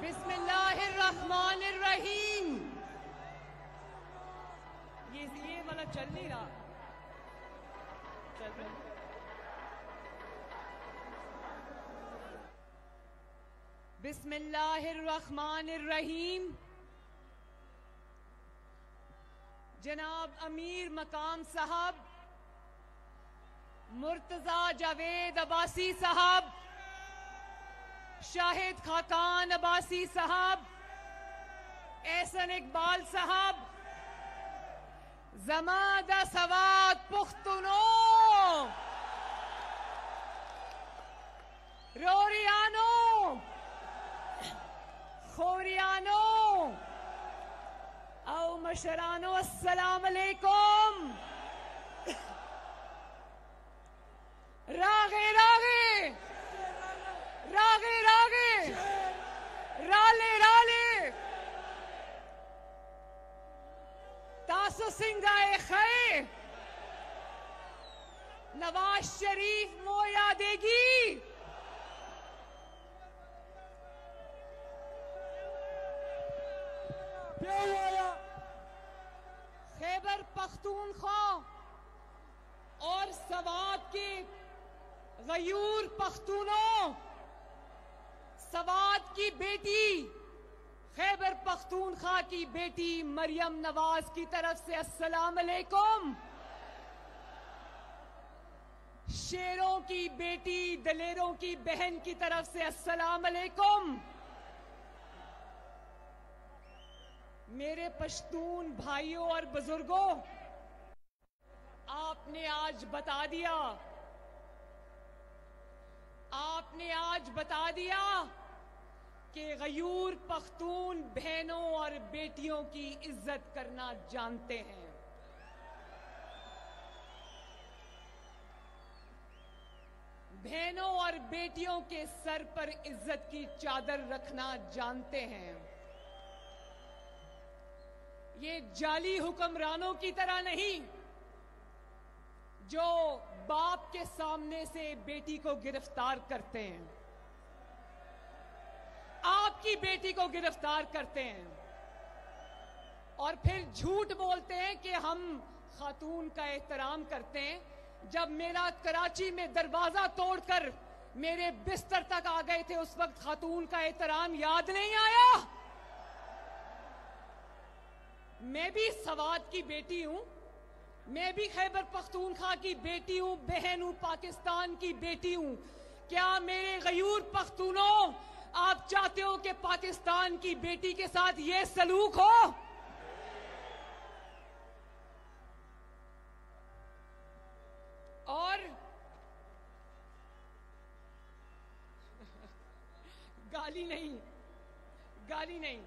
बिस्मिल्लाहिर्रहमानिर्रहीम। ये वाला चल नहीं रहा। चल रहा। बिस्मिल्लाहिर्रहमानिर्रहीम। जनाब अमीर मकाम साहब, मुर्तजा जावेद अब्बासी साहब, शाहिद खाकान अब्बासी साहब, एहसन इकबाल साहब, जमादा सवात पुख्तुनो, रोरियानो, खोरियानो, औ मशरानो, अस्सलाम अलैकुम। रागे रागे रागे रागे राले राले तासु सिंगाए खैर नवाज शरीफ मोया देगी। खैबर पख्तूनख्वा और सवात के गयूर पख्तूनों, सवात की बेटी खैबर पख्तूनख्वा की बेटी मरियम नवाज की तरफ से अस्सलाम अलैकुम। शेरों की बेटी दलेरों की बहन की तरफ से अस्सलाम अलैकुम। मेरे पश्तून भाइयों और बुजुर्गों, आपने आज बता दिया कि गयूर पख्तून बहनों और बेटियों की इज्जत करना जानते हैं। बहनों और बेटियों के सर पर इज्जत की चादर रखना जानते हैं। ये जाली हुक्मरानों की तरह नहीं जो बाप के सामने से बेटी को गिरफ्तार करते हैं, आपकी बेटी को गिरफ्तार करते हैं और फिर झूठ बोलते हैं कि हम खातून का एहतराम करते हैं। जब मेरा कराची में दरवाजा तोड़कर मेरे बिस्तर तक आ गए थे, उस वक्त खातून का एहतराम याद नहीं आया? मैं भी सवात की बेटी हूं, मैं भी खैबर पख्तूनख्वा की बेटी हूं, बहन हूं, पाकिस्तान की बेटी हूं। क्या मेरे गयूर पख्तूनों, आप चाहते हो कि पाकिस्तान की बेटी के साथ ये सलूक हो? और गाली नहीं, गाली नहीं।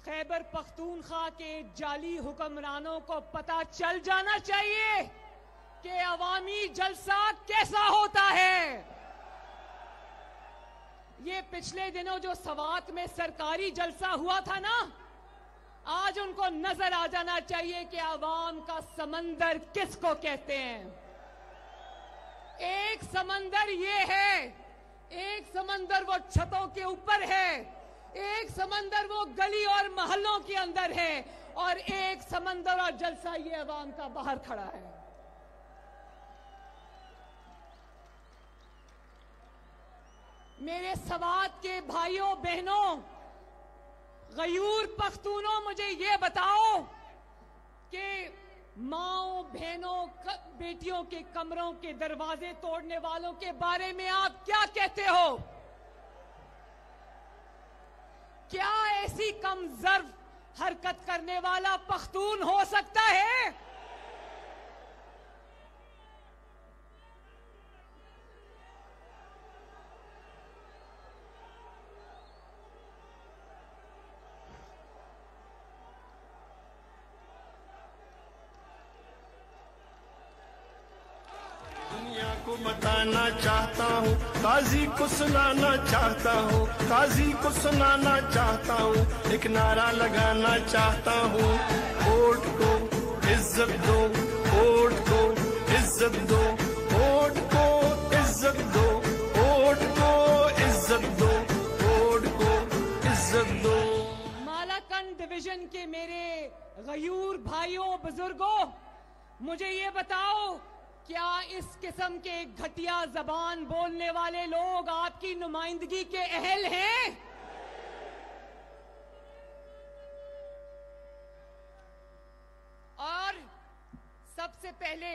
खैबर पख्तूनख्वा के जाली हुक्मरानों को पता चल जाना चाहिए कि अवामी जलसा कैसा होता है। ये पिछले दिनों जो सवात में सरकारी जलसा हुआ था ना, आज उनको नजर आ जाना चाहिए कि अवाम का समंदर किसको कहते हैं। एक समंदर ये है, एक समंदर वो छतों के ऊपर है, एक समंदर वो गली और मोहल्लों के अंदर है, और एक समंदर और जलसा ये अवाम का बाहर खड़ा है। मेरे सवात के भाइयों बहनों, गयूर पख्तूनों, मुझे ये बताओ कि माओ बहनों बेटियों के कमरों के दरवाजे तोड़ने वालों के बारे में आप क्या कहते हो? क्या ऐसी कमजर्फ हरकत करने वाला पख्तून हो सकता है? दुनिया को बताना चाहता हूँ, काजी को सुनाना चाहता हूँ, काजी को सुनाना चाहता हूँ, एक नारा लगाना चाहता हूँ। वोट को इज्जत दो, वोट को इज्जत दो, वोट को इज्जत दो, वोट को इज्जत दो, वोट को इज्जत दो। मालाकंड डिवीजन के मेरे गयूर भाइयों बुजुर्गों, मुझे ये बताओ, क्या इस किस्म के घटिया जबान बोलने वाले लोग आपकी नुमाइंदगी के अहल हैं? और सबसे पहले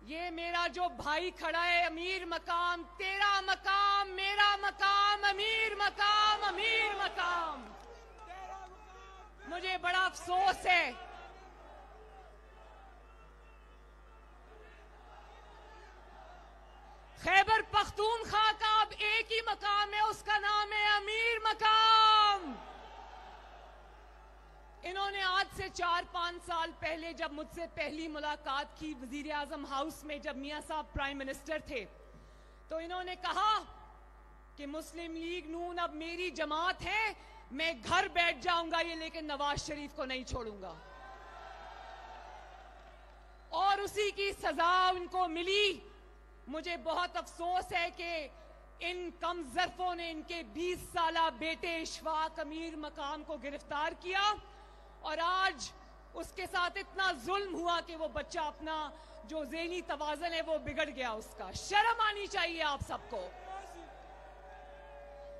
ये मेरा जो भाई खड़ा है, अमीर मकाम, तेरा मकाम, मेरा मकाम, अमीर मकाम, अमीर मकाम, मुझे बड़ा अफसोस है खैबर पख्तूनख्वा का अब एक ही मकाम है, उसका नाम है अमीर मकाम। इन्होंने आज से 4-5 साल पहले जब मुझसे पहली मुलाकात की वजीर आजम हाउस में, जब मियां साहब प्राइम मिनिस्टर थे, तो इन्होंने कहा कि मुस्लिम लीग नून अब मेरी जमात है, मैं घर बैठ जाऊंगा ये, लेकिन नवाज शरीफ को नहीं छोड़ूंगा। और उसी की सजा उनको मिली। मुझे बहुत अफसोस है कि इन कमजरफों ने इनके 20 साला बेटे इशफाक अमीर मकाम को गिरफ्तार किया, और आज उसके साथ इतना जुल्म हुआ कि वो बच्चा, अपना जो ज़हनी तवाज़ुन है वो बिगड़ गया उसका। शर्म आनी चाहिए आप सबको,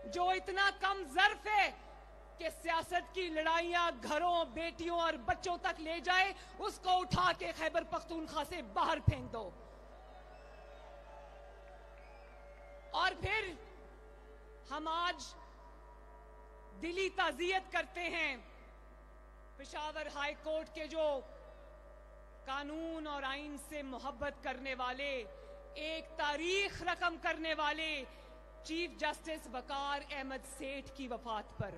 जो इतना कम ज़र्फ है कि सियासत की लड़ाइयां घरों, बेटियों और बच्चों तक ले जाए, उसको उठा के खैबर पख्तूनख्वा से बाहर फेंक दो। और फिर हम आज दिली ताज़ियत करते हैं पेशावर हाई कोर्ट के जो कानून और आइन से मोहब्बत करने वाले, एक तारीख रकम करने वाले चीफ जस्टिस वकार अहमद सेठ की वफात पर।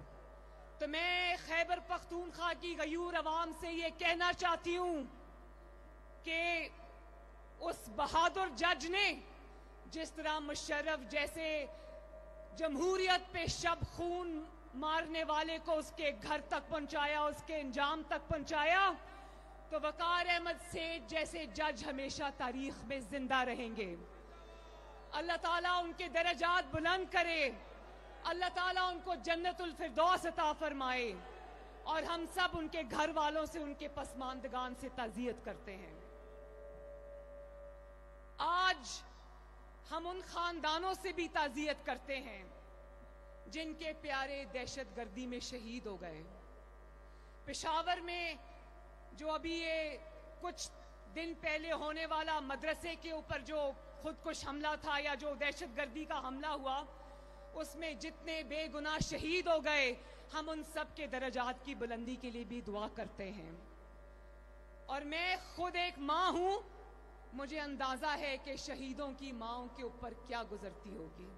तो मैं खैबर पख्तूनख्वा की गयूर अवाम से ये कहना चाहती हूं कि उस बहादुर जज ने जिस तरह मुशर्रफ जैसे जमहूरियत पे शब खून मारने वाले को उसके घर तक पहुंचाया, उसके अंजाम तक पहुंचाया, तो वकार अहमद सेठ जैसे जज हमेशा तारीख में जिंदा रहेंगे। अल्लाह ताला उनके दर्जात बुलंद करे, अल्लाह ताला उनको जन्नतुल फिरदौस अता फरमाए, और हम सब उनके घर वालों से, उनके पसमानदगान से ताज़ियत करते हैं। आज हम उन खानदानों से भी ताज़ियत करते हैं जिनके प्यारे दहशतगर्दी में शहीद हो गए। पेशावर में जो अभी ये कुछ दिन पहले होने वाला मदरसे के ऊपर जो खुदकुश हमला था, या जो दहशतगर्दी का हमला हुआ, उसमें जितने बेगुनाह शहीद हो गए, हम उन सब के दर्जात की बुलंदी के लिए भी दुआ करते हैं। और मैं खुद एक माँ हूं, मुझे अंदाजा है कि शहीदों की माओं के ऊपर क्या गुजरती होगी,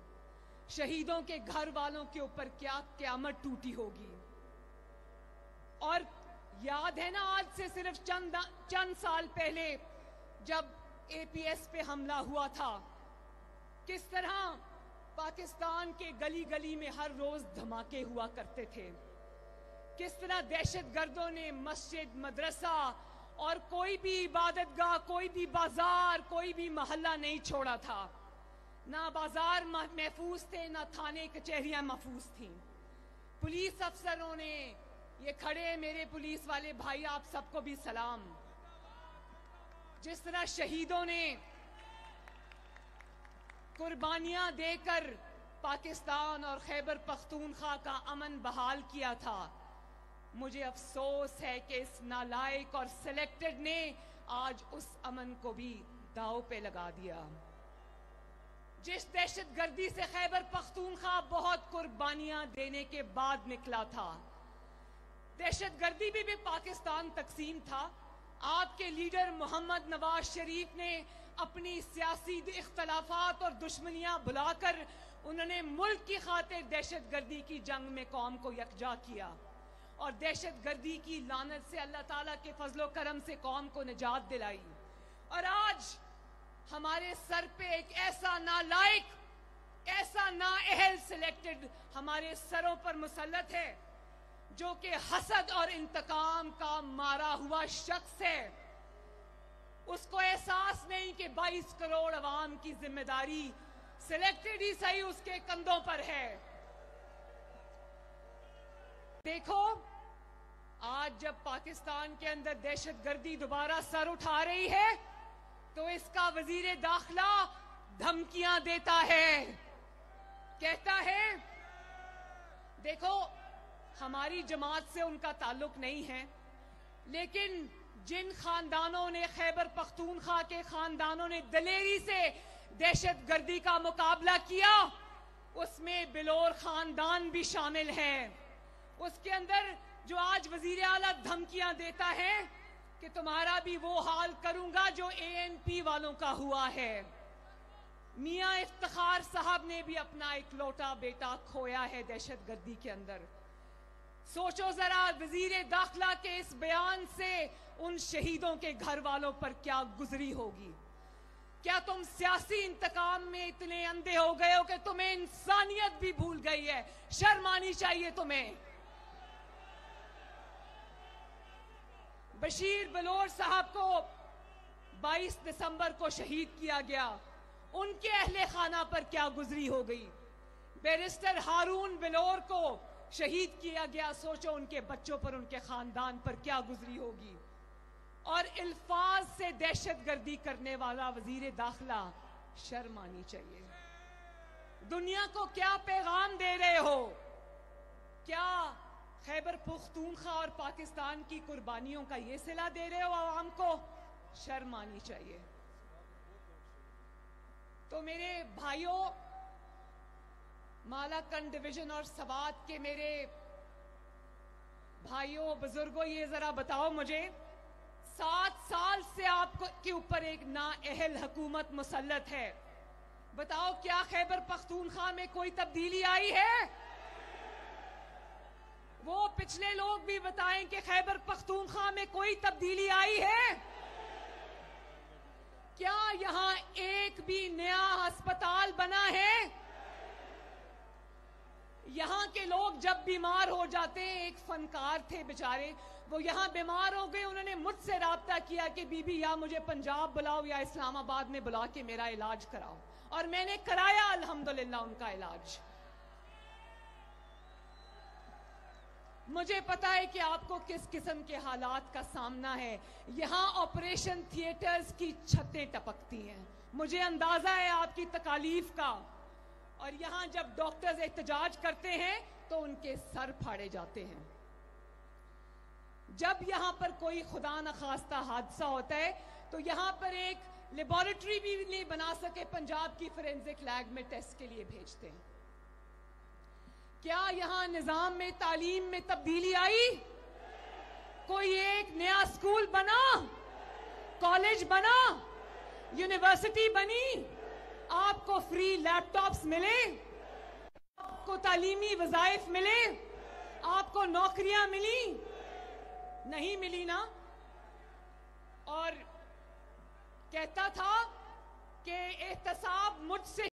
शहीदों के घर वालों के ऊपर क्या क़यामत टूटी होगी। और याद है ना, आज से सिर्फ चंद साल पहले जब APS पे हमला हुआ था, किस तरह पाकिस्तान के गली गली में हर रोज धमाके हुआ करते थे, किस तरह दहशतगर्दों ने मस्जिद, मदरसा और कोई भी इबादतगाह, कोई भी बाजार, कोई भी मोहल्ला नहीं छोड़ा था। ना बाजार महफूज थे, ना थाने कचहरियां महफूज थीं। पुलिस अफसरों ने, ये खड़े मेरे पुलिस वाले भाई, आप सबको भी सलाम, जिस तरह शहीदों ने कुर्बानियां देकर पाकिस्तान और खैबर पख्तूनख्वा का अमन बहाल किया था, मुझे अफसोस है कि इस नालायक और सिलेक्टेड ने आज उस अमन को भी दांव पे लगा दिया। जिस दहशतगर्दी से खैबर पख्तूनख्वा बहुत कुर्बानियां देने के बाद निकला था, दहशतगर्दी भी पाकिस्तान तकसीम था। आपके लीडर मोहम्मद नवाज शरीफ ने अपनी सियासी इख्तलाफात और दुश्मनियां भुलाकर उन्होंने मुल्क की खातिर दहशतगर्दी की जंग में कौम को यकजा किया, और दहशतगर्दी की लानत से अल्लाह ताला के फजलो करम से कौम को निजात दिलाई। और आज हमारे सर पे एक ऐसा नालायक, ऐसा नाअहल सिलेक्टेड हमारे सरों पर मुसल्लत है, जो कि हसद और इंतकाम का मारा हुआ शख्स है। उसको एहसास नहीं कि 22 करोड़ अवाम की जिम्मेदारी सिलेक्टेड ही सही उसके कंधों पर है। देखो, आज जब पाकिस्तान के अंदर दहशतगर्दी दोबारा सर उठा रही है, तो इसका वजीर दाखिला धमकियां देता है, कहता है देखो हमारी जमात से उनका ताल्लुक नहीं है, लेकिन जिन खानदानों ने, खैबर पख्तूनख्वा के खानदानों ने दलेरी से दहशतगर्दी का मुकाबला किया, उसमें बिलोर खानदान भी शामिल है। उसके अंदर जो आज वजीर आला धमकियां देता है कि तुम्हारा भी वो हाल करूंगा जो ANP वालों का हुआ है। मियां इफ्तिखार साहब ने भी अपना इकलौता बेटा खोया है दहशतगर्दी के अंदर। सोचो जरा, वजीर दाखिला के इस बयान से उन शहीदों के घर वालों पर क्या गुजरी होगी। क्या तुम सियासी इंतकाम में इतने अंधे हो गए हो कि तुम्हें इंसानियत भी भूल गई है? शर्म आनी चाहिए तुम्हें। बशीर बलोर साहब को 22 दिसंबर को शहीद किया गया, उनके अहले खाना पर क्या गुजरी हो गई। बैरिस्टर हारून बलोर को शहीद किया गया, सोचो उनके बच्चों पर, उनके खानदान पर क्या गुजरी होगी। और अल्फाज से दहशतगर्दी करने वाला वजीर दाखिला, शर्म आनी चाहिए। दुनिया को क्या पैगाम दे रहे हो? क्या खैबर पख्तूनख्वा और पाकिस्तान की कुर्बानियों का ये सिला दे रहे हो आवाम को? शर्म आनी चाहिए। तो मेरे भाइयों, मालाकंड डिवीजन और सवात के मेरे भाइयों, बुजुर्गों, ये जरा बताओ मुझे, 7 साल से आपको के ऊपर एक नाअहल हुकूमत मुसल्लत है। बताओ, क्या खैबर पख्तूनख्वा में कोई तब्दीली आई है? वो पिछले लोग भी बताएं कि खैबर पख्तूनख्वा में कोई तब्दीली आई है? क्या यहां एक भी नया अस्पताल बना है? यहां के लोग जब बीमार हो जाते हैं, एक फनकार थे बेचारे, वो यहां बीमार हो गए, उन्होंने मुझसे राब्ता किया कि बीबी या मुझे पंजाब बुलाओ या इस्लामाबाद में बुला के मेरा इलाज कराओ, और मैंने कराया अल्हम्दुलिल्लाह उनका इलाज। मुझे पता है कि आपको किस किस्म के हालात का सामना है। यहां ऑपरेशन थिएटर्स की छतें टपकती हैं, मुझे अंदाजा है आपकी तकालीफ का। और यहां जब डॉक्टर्स एहतजाज करते हैं तो उनके सर फाड़े जाते हैं। जब यहां पर कोई खुदा न खास्ता हादसा होता है तो यहां पर एक लेबोरेटरी भी नहीं बना सके, पंजाब की फोरेंसिक लैब में टेस्ट के लिए भेजते हैं। क्या यहां निजाम में, तालीम में तब्दीली आई? कोई एक नया स्कूल बना, कॉलेज बना, यूनिवर्सिटी बनी, आपको फ्री लैपटॉप्स मिले, आपको तालीमी वज़ाइफ मिले, आपको नौकरियां मिली? नहीं मिली ना। और कहता था कि एहतसाब मुझसे